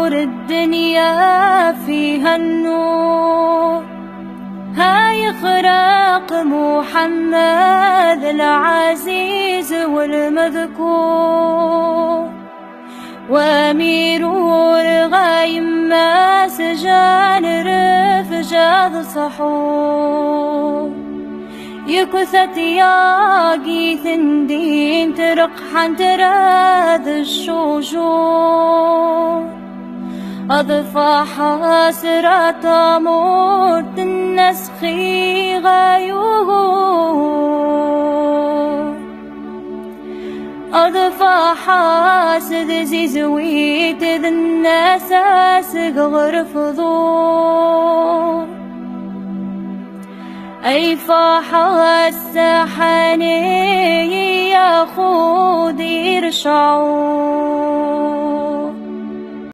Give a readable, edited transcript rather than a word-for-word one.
نور الدنيا فيها النور، هاي خراق محمد العزيز والمذكور، وأمير الغايم ما سجان رفجاض صحور، يكثت ياقي ثندين ترق حنتراد الشجور، أضفى حاسرات موت النسخي غيور، أضفى حاسد زيزويت ذا الناس صغر فضور، أي فاح السحني يا خود يرشعور.